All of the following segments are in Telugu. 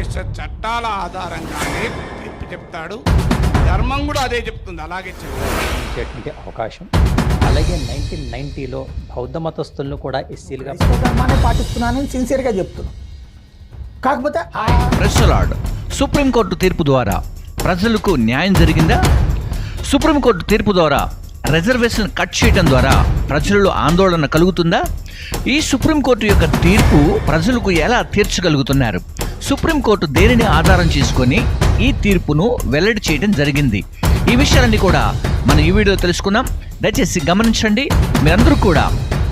భారతదేశ చట్టాల ఆధారంగానే తీర్పు చెప్తాడు. ధర్మం కూడా అదే చెప్తుంది, అలాగే చెప్తాడు. అవకాశం అలాగే 1990లో బౌద్ధ మతస్థులను కూడా ఎస్సీలుగా ధర్మాన్ని పాటిస్తున్నానని సిన్సియర్గా చెప్తున్నాను. కాకపోతే ప్రెస్లార్డ్ సుప్రీంకోర్టు తీర్పు ద్వారా ప్రజలకు న్యాయం జరిగిందా? సుప్రీంకోర్టు తీర్పు ద్వారా రిజర్వేషన్ కట్ చేయడం ద్వారా ప్రజలలో ఆందోళన కలుగుతుందా? ఈ సుప్రీంకోర్టు యొక్క తీర్పు ప్రజలకు ఎలా తీర్చగలుగుతున్నారు? సుప్రీంకోర్టు దేనిని ఆధారం చేసుకొని ఈ తీర్పును వెల్లడి చేయడం జరిగింది? ఈ విషయాలన్నీ కూడా మనం ఈ వీడియో తెలుసుకుందాం. దయచేసి గమనించండి. మీరందరూ కూడా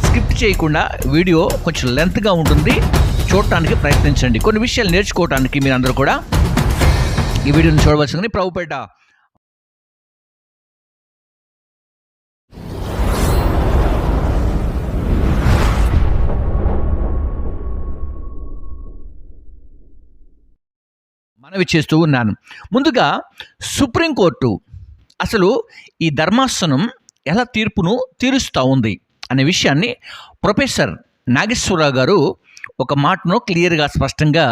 స్కిప్ చేయకుండా, వీడియో కొంచెం లెంత్గా ఉంటుంది, చూడటానికి ప్రయత్నించండి. కొన్ని విషయాలు నేర్చుకోవడానికి మీరందరూ కూడా ఈ వీడియోని చూడవలసింది. ప్రభుపేట మనవి చేస్తూ ఉన్నాను. ముందుగా సుప్రీంకోర్టు అసలు ఈ ధర్మాసనం ఎలా తీర్పును తీరుస్తూ ఉంది అనే విషయాన్ని ప్రొఫెసర్ నాగేశ్వరరావు గారు ఒక మాటను క్లియర్గా, స్పష్టంగా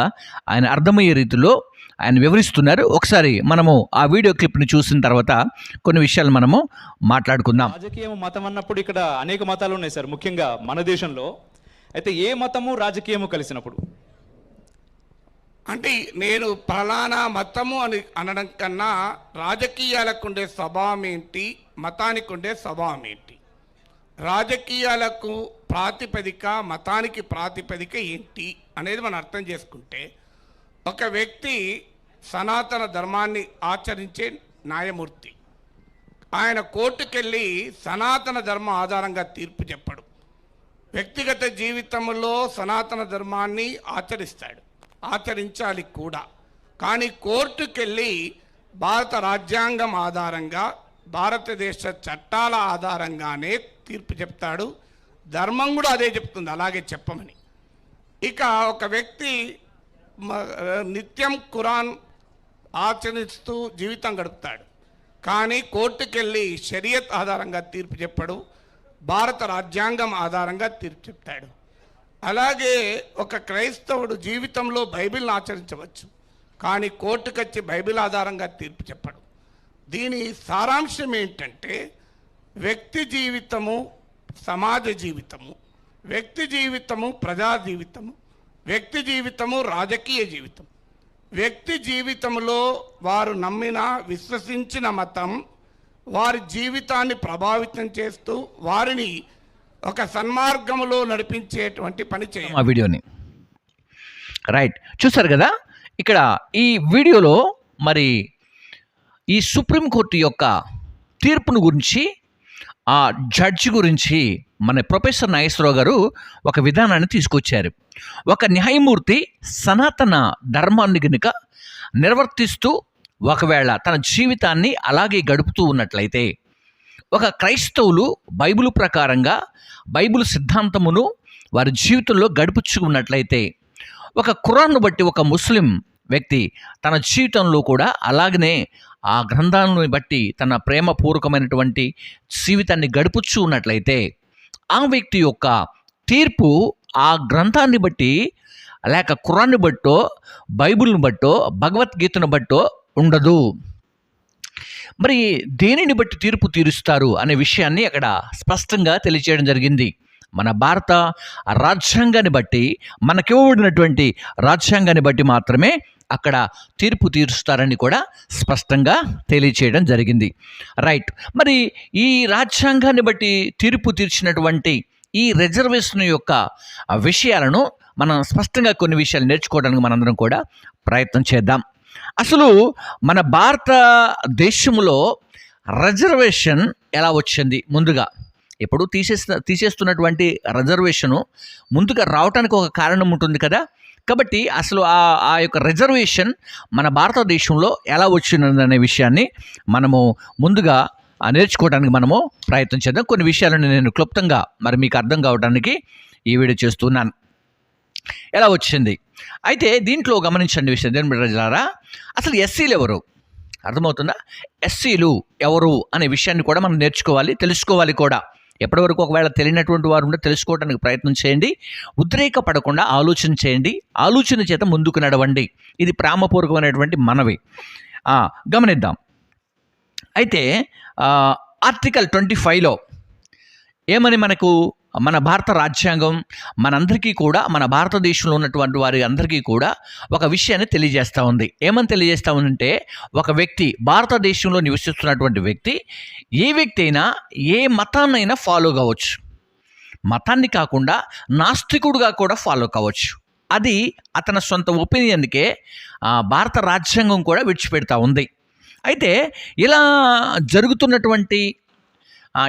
ఆయన అర్థమయ్యే రీతిలో ఆయన వివరిస్తున్నారు. ఒకసారి మనము ఆ వీడియో క్లిప్ని చూసిన తర్వాత కొన్ని విషయాలు మనము మాట్లాడుకుందాం. రాజకీయం మతం అన్నప్పుడు ఇక్కడ అనేక మతాలు ఉన్నాయి సార్, ముఖ్యంగా మన దేశంలో. అయితే ఏ మతము రాజకీయము కలిసినప్పుడు అంటే నేను ఫలానా మతము అని అనడం కన్నా రాజకీయాలకు ఉండే స్వభావం ఏంటి, మతానికి ఉండే స్వభావం ఏంటి, రాజకీయాలకు ప్రాతిపదిక, మతానికి ప్రాతిపదిక ఏంటి అనేది మనం అర్థం చేసుకుంటే, ఒక వ్యక్తి సనాతన ధర్మాన్ని ఆచరించే న్యాయమూర్తి, ఆయన కోర్టుకెళ్ళి సనాతన ధర్మం ఆధారంగా తీర్పు చెప్పడు. వ్యక్తిగత జీవితంలో సనాతన ధర్మాన్ని ఆచరించాలి కూడా. కానీ కోర్టుకెళ్ళి భారత రాజ్యాంగం ఆధారంగా, భారతదేశ చట్టాల ఆధారంగానే తీర్పు చెప్తాడు. ధర్మం కూడా అదే చెప్తుంది, అలాగే చెప్పమని. ఇక ఒక వ్యక్తి నిత్యం ఖురాన్ ఆచరిస్తూ జీవితం గడుపుతాడు, కానీ కోర్టుకెళ్ళి షరియత్ ఆధారంగా తీర్పు చెప్పడు, భారత రాజ్యాంగం ఆధారంగా తీర్పు చెప్తాడు. అలాగే ఒక క్రైస్తవుడు జీవితంలో బైబిల్ని ఆచరించవచ్చు, కానీ కోర్టుకొచ్చి బైబిల్ ఆధారంగా తీర్పు చెప్పడు. దీని సారాంశం ఏంటంటే, వ్యక్తి జీవితము సమాజ జీవితము, వ్యక్తి జీవితము ప్రజా జీవితము, వ్యక్తి జీవితము రాజకీయ జీవితం. వ్యక్తి జీవితంలో వారు నమ్మిన, విశ్వసించిన మతం వారి జీవితాన్ని ప్రభావితం చేస్తూ వారిని ఒక సన్మార్గంలో నడిపించేటువంటి పని చేయాలి. ఆ వీడియోని రైట్ చూసారు కదా. ఇక్కడ ఈ వీడియోలో మరి ఈ సుప్రీంకోర్టు యొక్క తీర్పును గురించి, ఆ జడ్జి గురించి మన ప్రొఫెసర్ నాగేశ్వరరావు గారు ఒక విధానాన్ని తీసుకొచ్చారు. ఒక న్యాయమూర్తి సనాతన ధర్మాన్ని కనుక నిర్వర్తిస్తూ ఒకవేళ తన జీవితాన్ని అలాగే గడుపుతూ ఉన్నట్లయితే, ఒక క్రైస్తవులు బైబిల్ ప్రకారంగా బైబిల్ సిద్ధాంతమును వారి జీవితంలో గడుపుచుకున్నట్లయితే, ఒక ఖురాన్ను బట్టి ఒక ముస్లిం వ్యక్తి తన జీవితంలో కూడా అలాగనే ఆ గ్రంథాన్ని బట్టి తన ప్రేమపూర్వకమైనటువంటి జీవితాన్ని గడుపుచూ ఉన్నట్లయితే, ఆ వ్యక్తి యొక్క తీర్పు ఆ గ్రంథాన్ని బట్టి, లేక ఖురాన్ని బట్టో, బైబిల్ని బట్టో, భగవద్గీతను బట్టో ఉండదు. మరి దేనిని బట్టి తీర్పు తీరుస్తారు అనే విషయాన్ని అక్కడ స్పష్టంగా తెలియచేయడం జరిగింది. మన భారత రాజ్యాంగాన్ని బట్టి, మనకివ్వబడినటువంటి రాజ్యాంగాన్ని బట్టి మాత్రమే అక్కడ తీర్పు తీరుస్తారని కూడా స్పష్టంగా తెలియచేయడం జరిగింది. రైట్. మరి ఈ రాజ్యాంగాన్ని బట్టి తీర్పు తీర్చినటువంటి ఈ రిజర్వేషన్ యొక్క విషయాలను మనం స్పష్టంగా కొన్ని విషయాలు నేర్చుకోవడానికి మనందరం కూడా ప్రయత్నం చేద్దాం. అసలు మన భారతదేశంలో రిజర్వేషన్ ఎలా వచ్చింది? ముందుగా ఇప్పుడు తీసేస్తున్నటువంటి రిజర్వేషను ముందుగా రావడానికి ఒక కారణం ఉంటుంది కదా. కాబట్టి అసలు ఆ యొక్క రిజర్వేషన్ మన భారతదేశంలో ఎలా వచ్చిందనే విషయాన్ని మనము ముందుగా నేర్చుకోవడానికి మనము ప్రయత్నం చేద్దాం. కొన్ని విషయాలను నేను క్లుప్తంగా మరి మీకు అర్థం కావడానికి ఈ వీడియో చేస్తున్నాను. ఎలా వచ్చింది అయితే దీంట్లో గమనించండి విషయం. దేని ప్రజలారా, అసలు ఎస్సీలు ఎవరు అర్థమవుతుందా? ఎస్సీలు ఎవరు అనే విషయాన్ని కూడా మనం నేర్చుకోవాలి, తెలుసుకోవాలి కూడా. ఎప్పటివరకు ఒకవేళ తెలియనటువంటి వారు ఉంటే తెలుసుకోవడానికి ప్రయత్నం చేయండి. ఉద్రేకపడకుండా ఆలోచన చేయండి, ఆలోచన చేత ముందుకు నడవండి. ఇది ప్రేమపూర్వకమైనటువంటి మనవి. గమనిద్దాం. అయితే ఆర్టికల్ 25లో ఏమని మనకు మన భారత రాజ్యాంగం మనందరికీ కూడా, మన భారతదేశంలో ఉన్నటువంటి వారి అందరికీ కూడా ఒక విషయాన్ని తెలియజేస్తూ ఉంది. ఏమని తెలియజేస్తూ ఉందంటే, ఒక వ్యక్తి, భారతదేశంలో నివసిస్తున్నటువంటి వ్యక్తి, ఏ వ్యక్తి అయినా ఏ మతాన్నైనా ఫాలో కావచ్చు. మతాన్ని కాకుండా నాస్తికుడుగా కూడా ఫాలో కావచ్చు. అది అతని సొంత ఒపీనియన్కే భారత రాజ్యాంగం కూడా విడిచిపెడతా ఉంది. అయితే ఇలా జరుగుతున్నటువంటి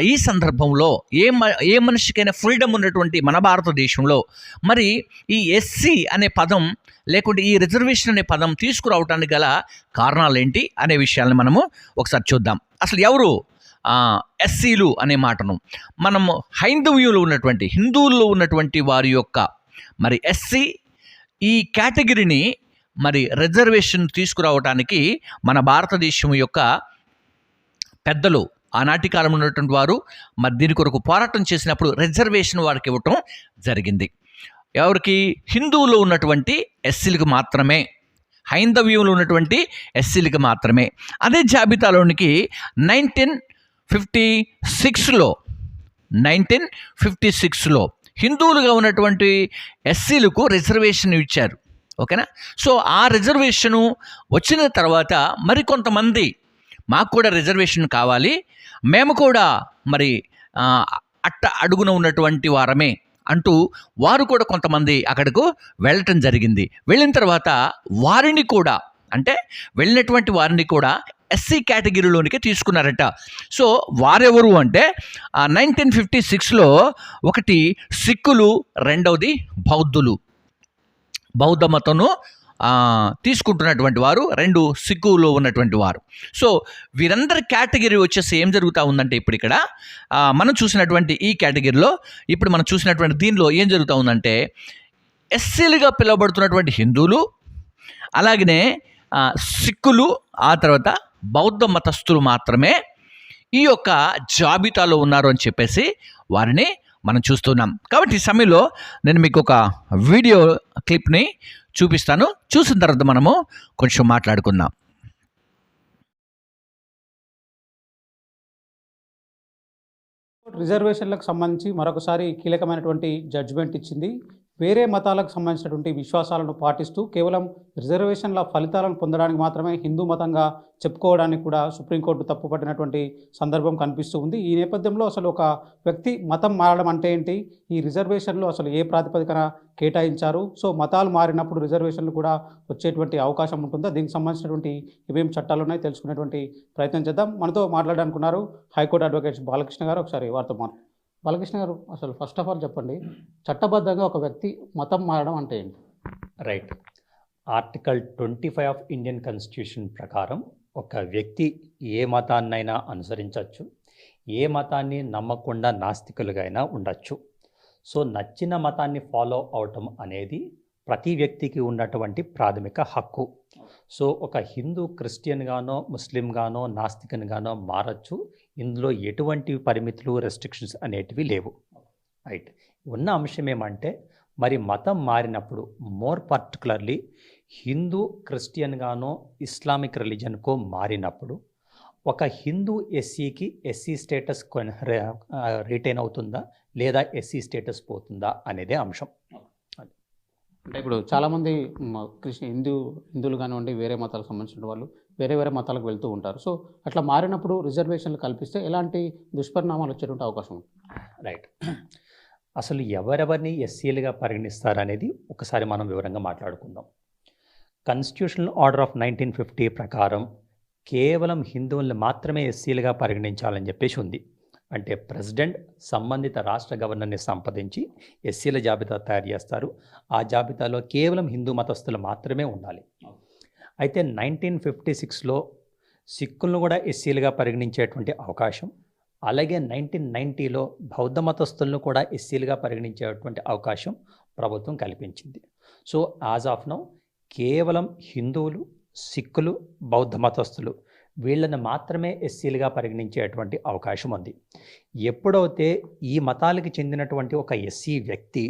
ఈ సందర్భంలో ఏ మనిషికైనా ఫ్రీడమ్ ఉన్నటువంటి మన భారతదేశంలో మరి ఈ ఎస్సీ అనే పదం లేకుంటే ఈ రిజర్వేషన్ అనే పదం తీసుకురావటానికి గల కారణాలు ఏంటి అనే విషయాలను మనము ఒకసారి చూద్దాం. అసలు ఎవరు ఎస్సీలు అనే మాటను మనము హిందువుల్లో ఉన్నటువంటి వారి యొక్క మరి ఎస్సీ ఈ కేటగిరీని మరి రిజర్వేషన్ తీసుకురావటానికి మన భారతదేశం యొక్క పెద్దలు ఆనాటి కాలంలో ఉన్నటువంటి వారు మరి దీని కొరకు పోరాటం చేసినప్పుడు రిజర్వేషన్ వారికి ఇవ్వటం జరిగింది. ఎవరికి? హిందువులో ఉన్నటువంటి ఎస్సీలకు మాత్రమే, హైందవ్యంలో ఉన్నటువంటి ఎస్సీలకు మాత్రమే. అదే జాబితాలోనికి 1956లో హిందువులుగా ఉన్నటువంటి ఎస్సీలకు రిజర్వేషన్ ఇచ్చారు. ఓకేనా? సో ఆ రిజర్వేషను వచ్చిన తర్వాత మరికొంతమంది మాకు కూడా రిజర్వేషన్ కావాలి, మేము కూడా మరి అడుగున ఉన్నటువంటి వారమే అంటూ వారు కూడా కొంతమంది అక్కడకు వెళ్ళటం జరిగింది. వెళ్ళిన తర్వాత వారిని కూడా, అంటే వెళ్ళినటువంటి వారిని కూడా ఎస్సీ కేటగిరీలోనికి తీసుకున్నారట. సో వారెవరు అంటే 1956లో ఒకటి సిక్కులు, రెండవది బౌద్ధ మతను తీసుకుంటున్నటువంటి వారు, రెండు సిక్కులో ఉన్నటువంటి వారు. సో వీరందరి కేటగిరీ వచ్చేసి ఏం జరుగుతూ ఉందంటే, ఇప్పుడు ఇక్కడ మనం చూసినటువంటి ఈ కేటగిరీలో ఇప్పుడు మనం చూసినటువంటి దీనిలో ఏం జరుగుతూ ఉందంటే, ఎస్సీలుగా పిలువబడుతున్నటువంటి హిందువులు, అలాగనే సిక్కులు, ఆ తర్వాత బౌద్ధ మతస్థులు మాత్రమే ఈ యొక్క జాబితాలో ఉన్నారు అని చెప్పేసి వారిని మనం చూస్తున్నాం. కాబట్టి ఈ సమయంలో నేను మీకు ఒక వీడియో క్లిప్ని చూపిస్తాను. చూసిన తర్వాత మనము కొంచెం మాట్లాడుకుందాం. రిజర్వేషన్లకు సంబంధించి మరొకసారి కీలకమైనటువంటి జడ్జిమెంట్ ఇచ్చింది. వేరే మతాలకు సంబంధించినటువంటి విశ్వాసాలను పాటిస్తూ కేవలం రిజర్వేషన్ల ఫలితాలను పొందడానికి మాత్రమే హిందూ మతంగా చెప్పుకోవడానికి కూడా సుప్రీంకోర్టు తప్పుపట్టినటువంటి సందర్భం కనిపిస్తూ ఉంది. ఈ నేపథ్యంలో అసలు ఒక వ్యక్తి మతం మారడం అంటే ఏంటి, ఈ రిజర్వేషన్లు అసలు ఏ ప్రాతిపదికన కేటాయించారు, సో మతాలు మారినప్పుడు రిజర్వేషన్లు కూడా వచ్చేటువంటి అవకాశం ఉంటుందా, దీనికి సంబంధించినటువంటి ఏమేమి చట్టాలు ఉన్నాయి తెలుసుకునేటువంటి ప్రయత్నం చేద్దాం. మనతో మాట్లాడడానికి ఉన్నారు హైకోర్టు అడ్వకేట్ బాలకృష్ణ గారు. ఒకసారి వారితో బాలకృష్ణ గారు, అసలు ఫస్ట్ ఆఫ్ ఆల్ చెప్పండి, చట్టబద్ధంగా ఒక వ్యక్తి మతం మారడం అంటే ఏంటి? Right. Article 25 of Indian constitution ప్రకారం ఒక వ్యక్తి ఏ మతాన్నైనా అనుసరించవచ్చు, ఏ మతాన్ని నమ్మకుండా నాస్తికులుగా అయినా ఉండొచ్చు. సో నచ్చిన మతాన్ని ఫాలో అవటం అనేది ప్రతి వ్యక్తికి ఉన్నటువంటి ప్రాథమిక హక్కు. సో ఒక హిందూ క్రిస్టియన్గానో, ముస్లింగానో, నాస్తికన్గానో మారచ్చు. ఇందులో ఎటువంటి పరిమితులు, రెస్ట్రిక్షన్స్ అనేటివి లేవు. రైట్. ఉన్న అంశం ఏమంటే, మరి మతం మారినప్పుడు, మోర్ పర్టికులర్లీ హిందూ క్రిస్టియన్గానో ఇస్లామిక్ రిలీజన్కో మారినప్పుడు ఒక హిందూ ఎస్సీకి ఎస్సీ స్టేటస్ రిటైన్ అవుతుందా లేదా ఎస్సీ స్టేటస్ పోతుందా అనేదే అంశం. అంటే ఇప్పుడు చాలామంది హిందువులు కానివ్వండి, వేరే మతాలకు సంబంధించిన వాళ్ళు వేరే మతాలకు వెళ్తూ ఉంటారు. సో అట్లా మారినప్పుడు రిజర్వేషన్లు కల్పిస్తే ఎలాంటి దుష్పరిణామాలు వచ్చేటువంటి అవకాశం ఉంది? రైట్. అసలు ఎవరెవరిని ఎస్సీలుగా పరిగణిస్తారనేది ఒకసారి మనం వివరంగా మాట్లాడుకుందాం. కాన్స్టిట్యూషనల్ ఆర్డర్ ఆఫ్ 1950 ప్రకారం కేవలం హిందువుల్ని మాత్రమే ఎస్సీలుగా పరిగణించాలని చెప్పేసి ఉంది. అంటే ప్రెసిడెంట్ సంబంధిత రాష్ట్ర గవర్నర్ని సంప్రదించి ఎస్సీల జాబితా తయారు చేస్తారు. ఆ జాబితాలో కేవలం హిందూ మతస్థులు మాత్రమే ఉండాలి. అయితే 1956లో సిక్కులను కూడా ఎస్సీలుగా పరిగణించేటువంటి అవకాశం, అలాగే 1990లో బౌద్ధ మతస్థులను కూడా ఎస్సీలుగా పరిగణించేటువంటి అవకాశం ప్రభుత్వం కల్పించింది. సో యాజ్ ఆఫ్ నౌ కేవలం హిందువులు, సిక్కులు, బౌద్ధ మతస్థులు వీళ్ళని మాత్రమే ఎస్సీలుగా పరిగణించేటువంటి అవకాశం ఉంది. ఎప్పుడైతే ఈ మతాలకు చెందినటువంటి ఒక ఎస్సీ వ్యక్తి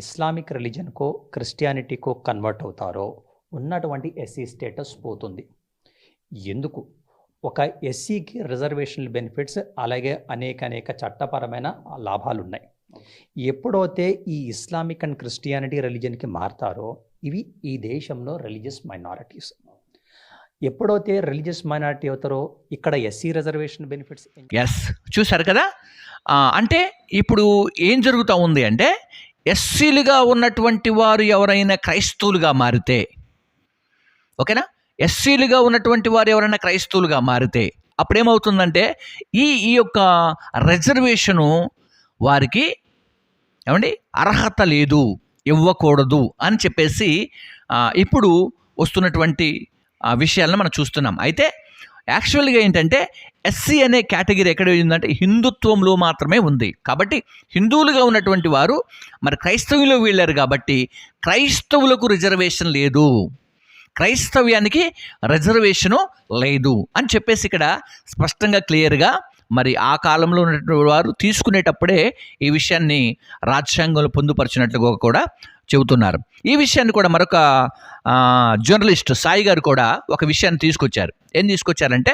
ఇస్లామిక్ రిలీజన్కో క్రిస్టియానిటీకో కన్వర్ట్ అవుతారో ఉన్నటువంటి ఎస్సీ స్టేటస్ పోతుంది. ఎందుకు? ఒక ఎస్సీకి రిజర్వేషనల్ బెనిఫిట్స్ అలాగే అనేక చట్టపరమైన లాభాలు ఉన్నాయి. ఎప్పుడైతే ఈ ఇస్లామిక్ అండ్ క్రిస్టియానిటీ రిలీజన్కి మారుతారో ఇవి ఈ దేశంలో రిలీజియస్ మైనారిటీస్. ఎప్పుడైతే రిలీజియస్ మైనారిటీ అవుతారో ఇక్కడ ఎస్సీ రిజర్వేషన్ బెనిఫిట్స్. ఎస్, చూశారు కదా. అంటే ఇప్పుడు ఏం జరుగుతూ ఉంది అంటే ఎస్సీలుగా ఉన్నటువంటి వారు ఎవరైనా క్రైస్తవులుగా మారితే, ఓకేనా, ఎస్సీలుగా ఉన్నటువంటి వారు ఎవరైనా క్రైస్తవులుగా మారితే అప్పుడేమవుతుందంటే ఈ యొక్క రిజర్వేషను వారికి ఏమండి అర్హత లేదు, ఇవ్వకూడదు అని చెప్పేసి ఇప్పుడు వస్తున్నటువంటి విషయాలను మనం చూస్తున్నాం. అయితే యాక్చువల్గా ఏంటంటే ఎస్సీ అనే కేటగిరీ ఎక్కడ ఉందంటే హిందుత్వంలో మాత్రమే ఉంది. కాబట్టి హిందువులుగా ఉన్నటువంటి వారు మరి క్రైస్తవులు వెళ్ళారు కాబట్టి క్రైస్తవులకు రిజర్వేషన్ లేదు, క్రైస్తవ్యానికి రిజర్వేషను లేదు అని చెప్పేసి ఇక్కడ స్పష్టంగా క్లియర్గా మరి ఆ కాలంలో ఉన్నటువంటి వారు తీసుకునేటప్పుడే ఈ విషయాన్ని రాజ్యాంగంలో పొందుపరిచినట్లుగా కూడా చెబుతున్నారు. ఈ విషయాన్ని కూడా మరొక జర్నలిస్ట్ సాయి గారు కూడా ఒక విషయాన్ని తీసుకొచ్చారు. ఏం తీసుకొచ్చారంటే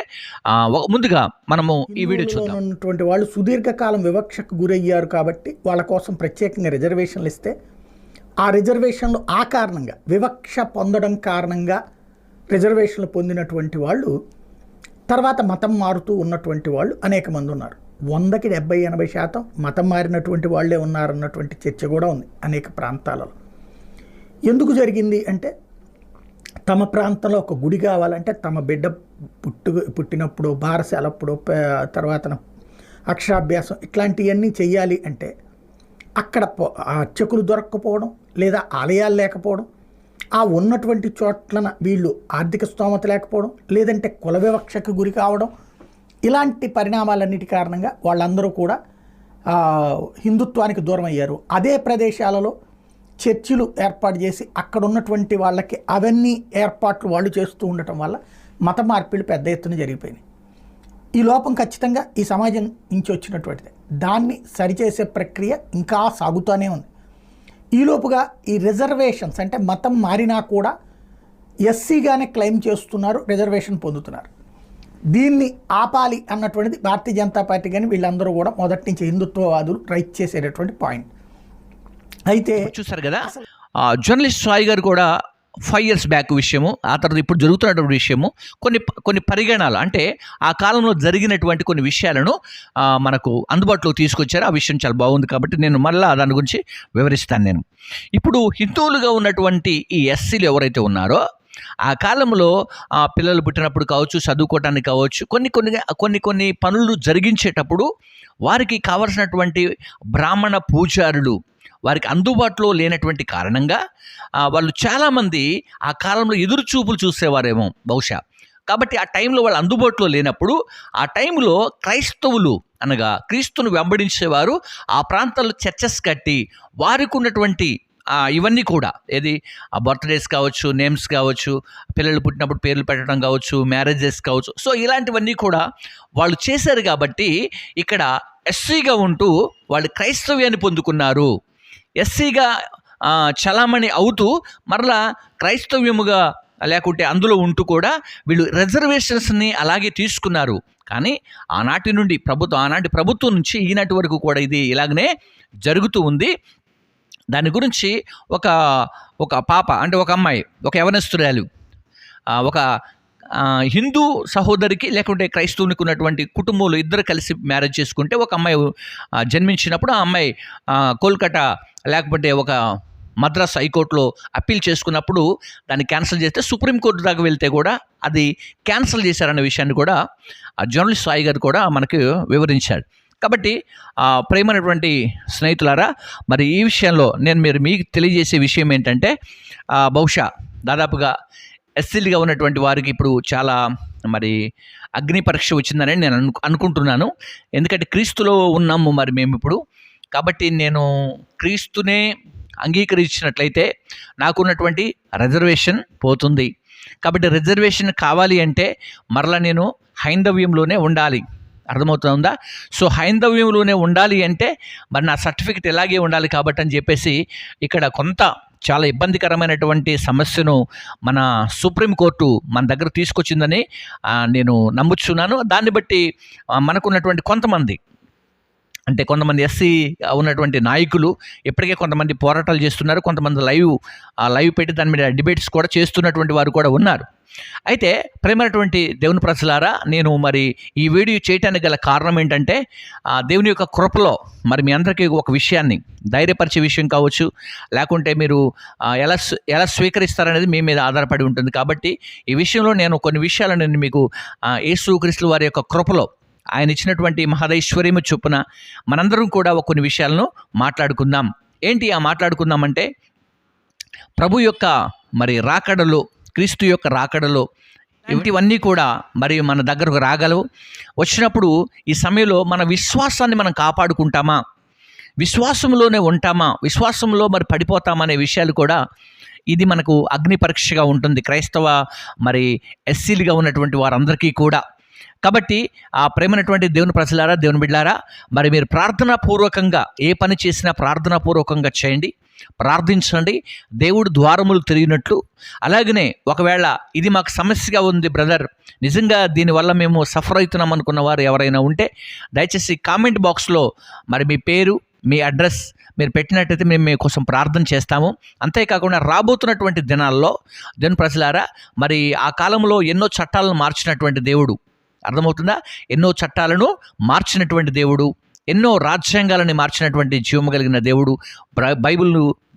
ముందుగా మనము ఈ వీడియో చూద్దాం. ఉన్నటువంటి వాళ్ళు సుదీర్ఘకాలం వివక్షకు గురయ్యారు కాబట్టి వాళ్ళ కోసం ప్రత్యేకంగా రిజర్వేషన్లు ఇస్తే ఆ రిజర్వేషన్లు ఆ కారణంగా వివక్ష పొందడం కారణంగా రిజర్వేషన్లు పొందినటువంటి వాళ్ళు తర్వాత మతం మారుతూ ఉన్నటువంటి వాళ్ళు అనేక మంది ఉన్నారు. 100కి 70-80% మతం మారినటువంటి వాళ్ళే ఉన్నారన్నటువంటి చర్చ కూడా ఉంది అనేక ప్రాంతాలలో. ఎందుకు జరిగింది అంటే తమ ప్రాంతంలో ఒక గుడి కావాలంటే తమ బిడ్డ పుట్టినప్పుడు బారసాలప్పుడు తర్వాత అక్షరాభ్యాసం ఇట్లాంటివన్నీ చెయ్యాలి అంటే అక్కడ అర్చకులు దొరక్కపోవడం లేదా ఆలయాలు లేకపోవడం, ఆ ఉన్నటువంటి చోట్లన వీళ్ళు ఆర్థిక స్తోమత లేకపోవడం, లేదంటే కుల వివక్షకు గురి కావడం, ఇలాంటి పరిణామాలన్నిటి కారణంగా వాళ్ళందరూ కూడా హిందుత్వానికి దూరం అయ్యారు. అదే ప్రదేశాలలో చర్చిలు ఏర్పాటు చేసి అక్కడ ఉన్నటువంటి వాళ్ళకి అవన్నీ ఏర్పాట్లు వాళ్ళు చేస్తూ ఉండటం వల్ల మత మార్పిళ్ళు పెద్ద ఎత్తున జరిగిపోయినాయి. ఈ లోపం ఖచ్చితంగా ఈ సమాజం నుంచి వచ్చినటువంటిది. దాన్ని సరిచేసే ప్రక్రియ ఇంకా సాగుతూనే ఉంది. ఈలోపుగా ఈ రిజర్వేషన్స్ అంటే మతం మారినా కూడా ఎస్సీగానే క్లెయిమ్ చేస్తున్నారు, రిజర్వేషన్ పొందుతున్నారు. దీన్ని ఆపాలి అన్నటువంటిది భారతీయ జనతా పార్టీ కానీ వీళ్ళందరూ కూడా మొదటి నుంచి హిందుత్వవాదులు రైట్ చేసేటటువంటి పాయింట్. అయితే చూసారు కదా, జర్నలిస్ట్ సాయి గారు కూడా 5 years బ్యాక్ విషయము, ఆ తర్వాత ఇప్పుడు జరుగుతున్నటువంటి విషయము, కొన్ని పరిగణాలు అంటే ఆ కాలంలో జరిగినటువంటి కొన్ని విషయాలను మనకు అందుబాటులోకి తీసుకొచ్చారు. ఆ విషయం చాలా బాగుంది కాబట్టి నేను మళ్ళీ దాని గురించి వివరిస్తాను. నేను ఇప్పుడు హిందువులుగా ఉన్నటువంటి ఈ ఎస్సీలు ఎవరైతే ఉన్నారో ఆ కాలంలో పిల్లలు పుట్టినప్పుడు కావచ్చు, చదువుకోవటానికి కావచ్చు, కొన్ని పనులు జరిగించేటప్పుడు వారికి కావలసినటువంటి బ్రాహ్మణ పూజారులు వారికి అందుబాటులో లేనటువంటి కారణంగా వాళ్ళు చాలామంది ఆ కాలంలో ఎదురు చూపులు చూసేవారేమో బహుశా. కాబట్టి ఆ టైంలో వాళ్ళు అందుబాటులో లేనప్పుడు ఆ టైంలో క్రైస్తవులు అనగా క్రీస్తును వెంబడించేవారు ఆ ప్రాంతాల్లో చర్చెస్ కట్టి వారికి ఉన్నటువంటి ఇవన్నీ కూడా ఏది బర్త్డేస్ కావచ్చు, నేమ్స్ కావచ్చు, పిల్లలు పుట్టినప్పుడు పేర్లు పెట్టడం కావచ్చు, మ్యారేజెస్ కావచ్చు, సో ఇలాంటివన్నీ కూడా వాళ్ళు చేశారు. కాబట్టి ఇక్కడ ఎస్సీగా ఉంటూ వాళ్ళు క్రైస్తవ్యాన్ని పొందుకున్నారు. ఎస్సీగా చలామణి అవుతూ మరలా క్రైస్తవ్యముగా లేకుంటే అందులో ఉంటూ కూడా వీళ్ళు రిజర్వేషన్స్ని అలాగే తీసుకున్నారు. కానీ ఆనాటి ప్రభుత్వం నుంచి ఈనాటి వరకు కూడా ఇది ఇలాగనే జరుగుతూ ఉంది. దాని గురించి ఒక పాప అంటే ఒక అమ్మాయి, ఒక యవనస్తురాలు, ఒక హిందూ సహోదరికి లేకుంటే క్రైస్తవునికి ఉన్నటువంటి కుటుంబంలో ఇద్దరు కలిసి మ్యారేజ్ చేసుకుంటే ఒక అమ్మాయి జన్మించినప్పుడు ఆ అమ్మాయి కోల్కతా లేకపోతే ఒక మద్రాస్ హైకోర్టులో అప్పీల్ చేసుకున్నప్పుడు దాన్ని క్యాన్సిల్ చేస్తే సుప్రీంకోర్టు దాకా వెళ్తే కూడా అది క్యాన్సిల్ చేశారన్న విషయాన్ని కూడా జర్నలిస్ట్ సాయి గారు కూడా మనకు వివరించాడు. కాబట్టి ప్రేమైనటువంటి స్నేహితులారా, మరి ఈ విషయంలో నేను మీకు తెలియజేసే విషయం ఏంటంటే బహుశా దాదాపుగా ఎస్సీలుగా ఉన్నటువంటి వారికి ఇప్పుడు చాలా మరి అగ్ని పరీక్ష వచ్చిందని నేను అనుకుంటున్నాను. ఎందుకంటే క్రీస్తులో ఉన్నాము మరి మేము ఇప్పుడు. కాబట్టి నేను క్రీస్తునే అంగీకరించినట్లయితే నాకున్నటువంటి రిజర్వేషన్ పోతుంది. కాబట్టి రిజర్వేషన్ కావాలి అంటే మరలా నేను హైందవ్యంలోనే ఉండాలి. అర్థమవుతుందా? సో హైందవ్యంలోనే ఉండాలి అంటే మరి నా సర్టిఫికెట్ ఇలాగే ఉండాలి కాబట్టి అని చెప్పేసి ఇక్కడ కొంత చాలా ఇబ్బందికరమైనటువంటి సమస్యను మన సుప్రీంకోర్టు మన దగ్గర తీసుకొచ్చిందని నేను నమ్ముచున్నాను. దాన్ని బట్టి మనకున్నటువంటి కొంతమంది ఎస్సీ ఉన్నటువంటి నాయకులు ఇప్పటికే కొంతమంది పోరాటాలు చేస్తున్నారు. కొంతమంది లైవ్ పెట్టి దాని మీద డిబేట్స్ కూడా చేస్తున్నటువంటి వారు కూడా ఉన్నారు. అయితే ప్రేమైనటువంటి దేవుని ప్రజలారా, నేను మరి ఈ వీడియో చేయడానికి గల కారణం ఏంటంటే దేవుని యొక్క కృపలో మరి మీ అందరికీ ఒక విషయాన్ని ధైర్యపరిచే విషయం కావచ్చు, లేకుంటే మీరు ఎలా స్వీకరిస్తారనేది మీ మీద ఆధారపడి ఉంటుంది. కాబట్టి ఈ విషయంలో నేను కొన్ని విషయాలను నేను మీకు యేసుక్రీస్తు వారి యొక్క కృపలో ఆయన ఇచ్చినటువంటి మహదైశ్వర్యము చొప్పున మనందరం కూడా కొన్ని విషయాలను మాట్లాడుకుందాం. ఏంటి ఆ మాట్లాడుకుందామంటే, ప్రభు యొక్క మరి రాకడలో, క్రీస్తు యొక్క రాకడలో ఇవన్నీ కూడా మరి మన దగ్గరకు రాగలవు. వచ్చినప్పుడు ఈ సమయంలో మన విశ్వాసాన్ని మనం కాపాడుకుంటామా, విశ్వాసంలోనే ఉంటామా, విశ్వాసంలో మరి పడిపోతామా అనే విషయాలు కూడా ఇది మనకు అగ్ని పరీక్షగా ఉంటుంది క్రైస్తవ మరి ఎస్సీలుగా ఉన్నటువంటి వారందరికీ కూడా. కాబట్టి ఆ ప్రేమైనటువంటి దేవుని ప్రజలారా, దేవుని బిడ్డలారా, మరి మీరు ప్రార్థనాపూర్వకంగా ఏ పని చేసినా ప్రార్థనాపూర్వకంగా చేయండి, ప్రార్థించండి. దేవుడు ద్వారములు తిరిగినట్లు. అలాగనే ఒకవేళ ఇది మాకు సమస్యగా ఉంది బ్రదర్, నిజంగా దీనివల్ల మేము సఫర్ అవుతున్నాం అనుకున్న వారు ఎవరైనా ఉంటే దయచేసి కామెంట్ బాక్స్లో మరి మీ పేరు, మీ అడ్రస్ మీరు పెట్టినట్టయితే మేము మీకోసం ప్రార్థన చేస్తాము. అంతేకాకుండా రాబోతున్నటువంటి దినాల్లో దేవుని ప్రజలారా, మరి ఆ కాలంలో ఎన్నో చట్టాలను మార్చినటువంటి దేవుడు, అర్థమవుతుందా? ఎన్నో చట్టాలను మార్చినటువంటి దేవుడు, ఎన్నో రాజ్యాంగాలని మార్చినటువంటి జీవము కలిగిన దేవుడు, బైబిల్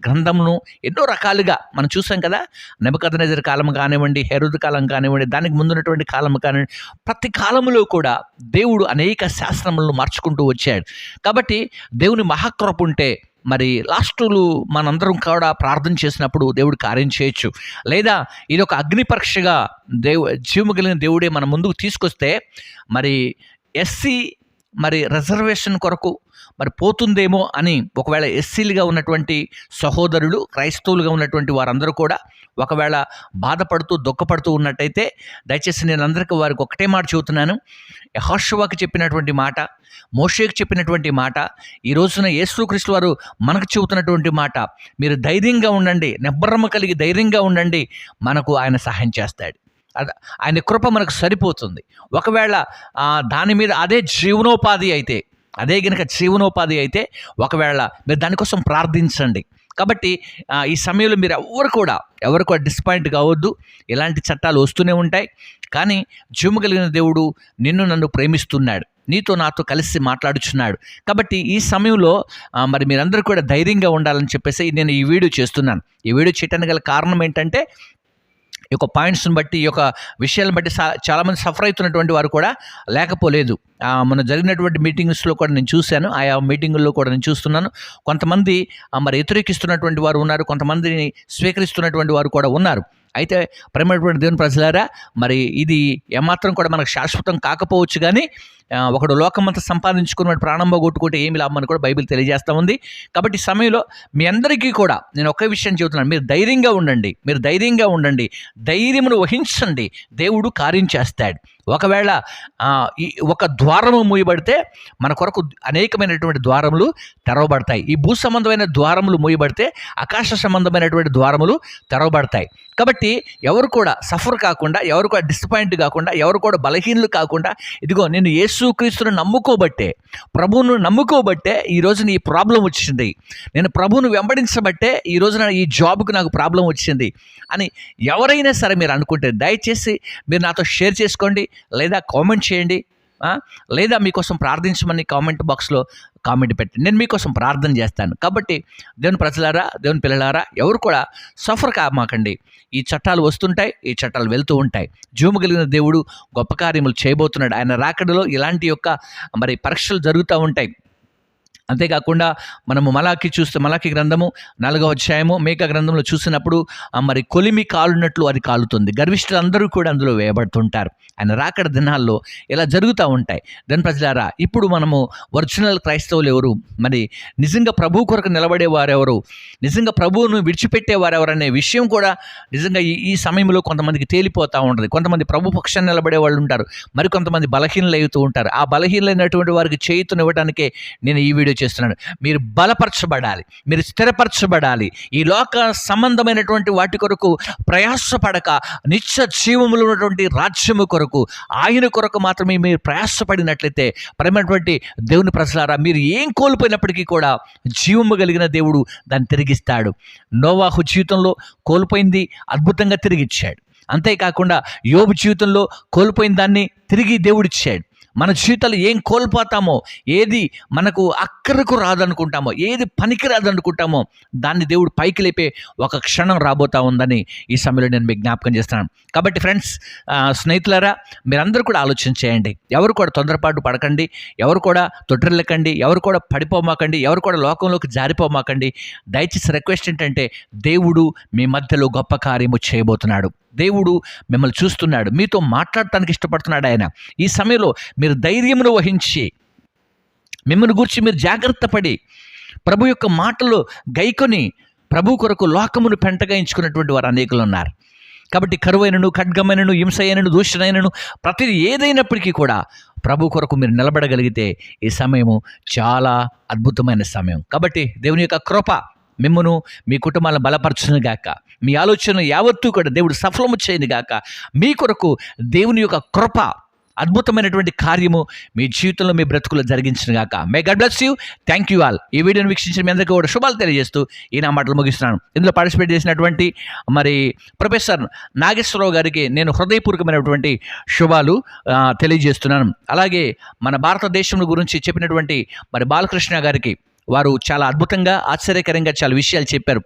గ్రంథమును ఎన్నో రకాలుగా మనం చూసాం కదా. నెబుకద్నెజర్ కాలం కానివ్వండి, హెరోదు కాలం కానివ్వండి, దానికి ముందున్నటువంటి కాలం కానివ్వండి, ప్రతి కాలంలో కూడా దేవుడు అనేక శాస్త్రములను మార్చుకుంటూ వచ్చాడు. కాబట్టి దేవుని మహాకృప ఉంటే మరి లాస్టులు మనందరం కూడా ప్రార్థన చేసినప్పుడు దేవుడు కార్యం చేయొచ్చు. లేదా ఇది ఒక అగ్ని పరీక్షగా జీవము కలిగిన దేవుడే మన ముందుకు తీసుకొస్తే మరి ఎస్సీ మరి రిజర్వేషన్ కొరకు మరి పోతుందేమో అని ఒకవేళ ఎస్సీలుగా ఉన్నటువంటి సహోదరులు, క్రైస్తవులుగా ఉన్నటువంటి వారందరూ కూడా ఒకవేళ బాధపడుతూ దుఃఖపడుతూ ఉన్నట్టయితే దయచేసి నేను అందరికీ వారికి ఒకటే మాట చెబుతున్నాను. యెహోషువకు చెప్పినటువంటి మాట, మోషేకు చెప్పినటువంటి మాట, ఈ రోజున యేసుక్రీస్తు వారు మనకు చెబుతున్నటువంటి మాట, మీరు ధైర్యంగా ఉండండి, నిబ్బరము కలిగి ధైర్యంగా ఉండండి, మనకు ఆయన సహాయం చేస్తాడు. ఆయన కృప మనకు సరిపోతుంది. ఒకవేళ దాని మీద అదే గనుక జీవనోపాధి అయితే ఒకవేళ మీరు దానికోసం ప్రార్థించండి. కాబట్టి ఈ సమయంలో మీరు ఎవరు కూడా డిసప్పాయింట్ కావద్దు. ఇలాంటి చట్టాలు వస్తూనే ఉంటాయి, కానీ జీవము కలిగిన దేవుడు నన్ను ప్రేమిస్తున్నాడు, నీతో నాతో కలిసి మాట్లాడుచున్నాడు. కాబట్టి ఈ సమయంలో మరి మీరందరూ కూడా ధైర్యంగా ఉండాలని చెప్పేసి నేను ఈ వీడియో చేస్తున్నాను. ఈ వీడియో చేయడానికి గల కారణం ఏంటంటే, ఈ యొక్క పాయింట్స్ని బట్టి, ఈ యొక్క విషయాలను బట్టి చాలామంది సఫర్ అవుతున్నటువంటి వారు కూడా లేకపోలేదు. మన జరిగినటువంటి మీటింగ్స్లో కూడా నేను చూశాను, ఆయా మీటింగుల్లో కూడా నేను చూస్తున్నాను. కొంతమంది మరి వ్యతిరేకిస్తున్నటువంటి వారు ఉన్నారు, కొంతమందిని స్వీకరిస్తున్నటువంటి వారు కూడా ఉన్నారు. అయితే ప్రేమైనటువంటి దేవుని ప్రజలారా, మరి ఇది ఏమాత్రం కూడా మనకు శాశ్వతం కాకపోవచ్చు, కానీ ఒకడు లోకమంతా సంపాదించుకున్న ప్రాణం పోగొట్టుకుంటే ఏమి లాభం అని కూడా బైబిల్ తెలియజేస్తూ ఉంది. కాబట్టి ఈ సమయంలో మీ అందరికీ కూడా నేను ఒకే విషయం చెబుతున్నాను, మీరు ధైర్యంగా ఉండండి, ధైర్యమును వహించండి, దేవుడు కార్యం చేస్తాడు. ఒకవేళ ఒక ద్వారము మూయబడితే మన కొరకు అనేకమైనటువంటి ద్వారములు తెరవబడతాయి. ఈ భూ సంబంధమైన ద్వారములు మూయబడితే ఆకాశ సంబంధమైనటువంటి ద్వారములు తెరవబడతాయి. కాబట్టి ఎవరు కూడా సఫర్ కాకుండా, ఎవరు కూడా డిసప్పాయింట్ కాకుండా, ఎవరు కూడా బలహీనులు కాకుండా, ఇదిగో నేను యేసుక్రీస్తును నమ్ముకోబట్టే, ప్రభువును నమ్ముకోబట్టే ఈ రోజున ఈ ప్రాబ్లం వచ్చింది, నేను ప్రభువును వెంబడించబట్టే ఈ రోజున ఈ జాబ్కు నాకు ప్రాబ్లం వచ్చింది అని ఎవరైనా సరే మీరు అనుకుంటే దయచేసి మీరు నాతో షేర్ చేసుకోండి, లేదా కామెంట్ చేయండి, లేదా మీకోసం ప్రార్థించమని కామెంట్ బాక్స్లో కామెంట్ పెట్టండి. నేను మీకోసం ప్రార్థన చేస్తాను. కాబట్టి దేవుని ప్రజలారా, దేవుని పిల్లలారా, ఎవరు కూడా సఫర్ కామాకండి. ఈ చట్టాలు వస్తుంటాయి, ఈ చట్టాలు వెళ్తూ ఉంటాయి. జీవము కలిగిన దేవుడు గొప్ప కార్యములు చేయబోతున్నాడు. ఆయన రాకడలో ఇలాంటి యొక్క మరి పరీక్షలు జరుగుతూ ఉంటాయి. అంతేకాకుండా మనము మలాకి గ్రంథము 4వ అధ్యాయము మేకా గ్రంథంలో చూసినప్పుడు మరి కొలిమి కాలున్నట్లు అది కాలుతుంది. గర్విష్ఠులందరూ కూడా అందులో వేయబడుతుంటారు. ఆయన రాకడ దినాల్లో ఇలా జరుగుతూ ఉంటాయి. దాని ప్రజలారా, ఇప్పుడు మనము ఒరిజినల్ క్రైస్తవులు ఎవరు, మరి నిజంగా ప్రభు కొరకు నిలబడేవారెవరు, నిజంగా ప్రభువును విడిచిపెట్టేవారెవరు అనే విషయం కూడా నిజంగా ఈ సమయంలో కొంతమందికి తేలిపోతూ ఉంటుంది. కొంతమంది ప్రభు పక్షాన్ని నిలబడే వాళ్ళు ఉంటారు, మరి కొంతమంది బలహీనలు అవుతూ ఉంటారు. ఆ బలహీనమైనటువంటి వారికి చేయుతనివ్వడానికే నేను ఈ వీడియో చేస్తున్నాను. మీరు బలపరచబడాలి, మీరు స్థిరపరచబడాలి. ఈ లోక సంబంధమైనటువంటి వాటి కొరకు ప్రయాసపడక నిత్య జీవములు ఉన్నటువంటి రాజ్యము కొరకు, ఆయన కొరకు మాత్రమే మీరు ప్రయాసపడినట్లయితే ప్రేమైనటువంటి దేవుని ప్రజలారా, మీరు ఏం కోల్పోయినప్పటికీ కూడా జీవము కలిగిన దేవుడు దాన్ని తిరిగిస్తాడు. నోవాహు జీవితంలో కోల్పోయింది అద్భుతంగా తిరిగిచ్చాడు. అంతేకాకుండా యోబు జీవితంలో కోల్పోయిన దాన్ని తిరిగి దేవుడిచ్చాడు. మన జీవితాలు ఏం కోల్పోతామో, ఏది మనకు అక్కరకు రాదనుకుంటామో, ఏది పనికి రాదనుకుంటామో దాన్ని దేవుడు పైకి లేపే ఒక క్షణం రాబోతా ఉందని ఈ సమయంలో నేను మీకు జ్ఞాపకం చేస్తున్నాను. కాబట్టి ఫ్రెండ్స్, స్నేహితులారా, మీరందరూ కూడా ఆలోచన చేయండి. ఎవరు కూడా తొందరపాటు పడకండి, ఎవరు కూడా తొట్టిల్లకండి, ఎవరు కూడా పడిపోమాకండి, ఎవరు కూడా లోకంలోకి జారిపోమాకండి. దయచేసి రిక్వెస్ట్ ఏంటంటే, దేవుడు మీ మధ్యలో గొప్ప కార్యము చేయబోతున్నాడు. దేవుడు మిమ్మల్ని చూస్తున్నాడు, మీతో మాట్లాడటానికి ఇష్టపడుతున్నాడు ఆయన. ఈ సమయంలో మీరు ధైర్యమును వహించి మిమ్మల్ని గురించి మీరు జాగ్రత్త పడి ప్రభు యొక్క మాటలు గైకొని ప్రభు కొరకు లోకమును పెంటగాయించుకున్నటువంటి వారు అనేకులు ఉన్నారు. కాబట్టి కరువైనను, ఖడ్గమైనను, హింసైనను, దూషణైనను ప్రతిదీ ఏదైనప్పటికీ కూడా ప్రభు కొరకు మీరు నిలబడగలిగితే ఈ సమయము చాలా అద్భుతమైన సమయం. కాబట్టి దేవుని యొక్క కృప మిమ్మును, మీ కుటుంబాలను బలపరచును గాక. మీ ఆలోచన యావత్తూ కూడా దేవుడు సఫలము చేయను గాక. మీ కొరకు దేవుని యొక్క కృప అద్భుతమైనటువంటి కార్యము మీ జీవితంలో, మీ బ్రతుకులో జరిగించిన గాక. May God bless you. Thank you all. ఈ వీడియోని వీక్షించిన మీ అందరికీ కూడా శుభాలు తెలియజేస్తూ ఈ నా మాటలు ముగిస్తున్నాను. ఇందులో పార్టిసిపేట్ చేసినటువంటి మరి ప్రొఫెసర్ నాగేశ్వరరావు గారికి నేను హృదయపూర్వకమైనటువంటి శుభాలు తెలియజేస్తున్నాను. అలాగే మన భారతదేశం గురించి చెప్పినటువంటి మరి బాలకృష్ణ గారికి, వారు చాలా అద్భుతంగా, ఆశ్చర్యకరంగా చాలా విషయాలు చెప్పారు.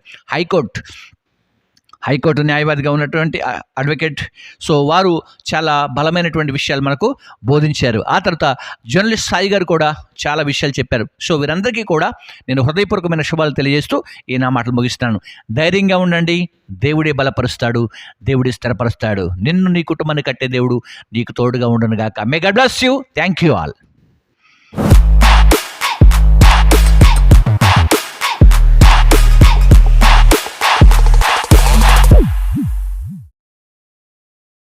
హైకోర్టు న్యాయవాదిగా ఉన్నటువంటి అడ్వకేట్. సో వారు చాలా బలమైనటువంటి విషయాలు మనకు బోధించారు. ఆ తర్వాత జర్నలిస్ట్ సాయి గారు కూడా చాలా విషయాలు చెప్పారు. సో వీరందరికీ కూడా నేను హృదయపూర్వకమైన శుభాలు తెలియజేస్తూ ఈ నా మాటలు ముగిస్తున్నాను. ధైర్యంగా ఉండండి, దేవుడే బలపరుస్తాడు, దేవుడే స్థిరపరుస్తాడు. నిన్ను, నీ కుటుంబాన్ని కట్టే దేవుడు నీకు తోడుగా ఉండును గాక. May God bless you. Thank you all.